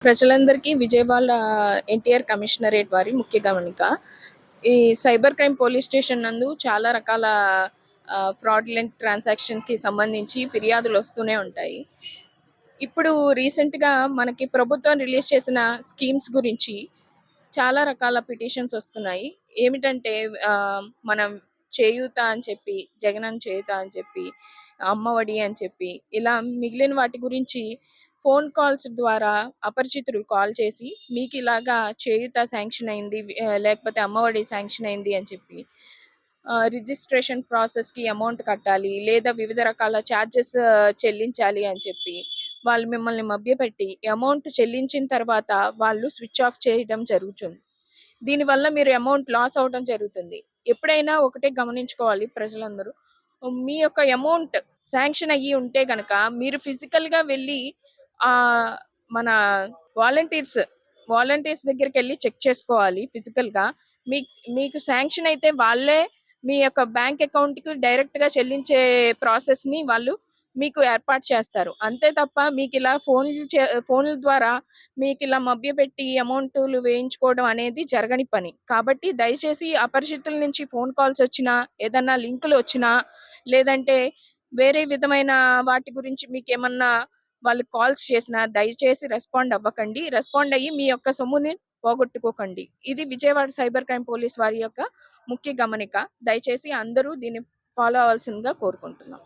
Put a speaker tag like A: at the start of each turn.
A: ప్రజలందరికీ విజయవాడ ఎన్టీఆర్ కమిషనరేట్ వారి ముఖ్య గమనిక. ఈ సైబర్ క్రైమ్ పోలీస్ స్టేషన్ నందు చాలా రకాల ఫ్రాడ్యులెంట్ ట్రాన్సాక్షన్‌కి సంబంధించి ఫిర్యాదులు వస్తూనే ఉంటాయి. ఇప్పుడు రీసెంట్‌గా మనకి ప్రభుత్వం రిలీజ్ చేసిన స్కీమ్స్ గురించి చాలా రకాల పిటిషన్స్ వస్తున్నాయి. ఏమిటంటే మనం చేయూత అని చెప్పి, జగనన్న చేయూత అని చెప్పి, అమ్మఒడి అని చెప్పి ఇలా మిగిలిన వాటి గురించి ఫోన్ కాల్స్ ద్వారా అపరిచితులు కాల్ చేసి మీకు ఇలాగా చేయూత శాంక్షన్ అయింది, లేకపోతే అమ్మఒడి శాంక్షన్ అయింది అని చెప్పి రిజిస్ట్రేషన్ ప్రాసెస్‌కి అమౌంట్ కట్టాలి, లేదా వివిధ రకాల చార్జెస్ చెల్లించాలి అని చెప్పి వాళ్ళు మిమ్మల్ని మభ్యపెట్టి అమౌంట్ చెల్లించిన తర్వాత వాళ్ళు స్విచ్ ఆఫ్ చేయడం జరుగుతుంది. దీనివల్ల మీరు అమౌంట్ లాస్ అవ్వడం జరుగుతుంది. ఎప్పుడైనా ఒకటే గమనించుకోవాలి ప్రజలందరూ. మీ యొక్క అమౌంట్ శాంక్షన్ అయ్యి ఉంటే గనక మీరు ఫిజికల్‌గా వెళ్ళి ఆహ్, మన వాలంటీర్స్ వాలంటీర్స్ దగ్గరికెళ్ళి చెక్ చేసుకోవాలి ఫిజికల్‌గా. మీకు శాంక్షన్ అయితే వాళ్ళే మీ యొక్క బ్యాంక్ అకౌంట్‌కి డైరెక్ట్‌గా చెల్లించే ప్రాసెస్‌ని వాళ్ళు మీకు ఏర్పాటు చేస్తారు. అంతే తప్ప మీకిలా ఫోన్‌ల ద్వారా మీకిలా మభ్యపెట్టి అమౌంటులు వేయించుకోవడం అనేది జరగని పని. కాబట్టి దయచేసి అపరిచితుల నుంచి ఫోన్ కాల్స్ వచ్చినా, ఏదన్నా లింకులు వచ్చినా, లేదంటే వేరే విధమైన వాటి గురించి మీకేమన్నా వాళ్ళు కాల్స్ చేసినా దయచేసి రెస్పాండ్ అవ్వకండి. రెస్పాండ్ అయ్యి మీ యొక్క సొమ్ముని పోగొట్టుకోకండి. ఇది విజయవాడ సైబర్ క్రైమ్ పోలీస్ వారి యొక్క ముఖ్య గమనిక. దయచేసి అందరూ దీన్ని ఫాలో అవ్వాల్సిందిగా కోరుకుంటున్నాం.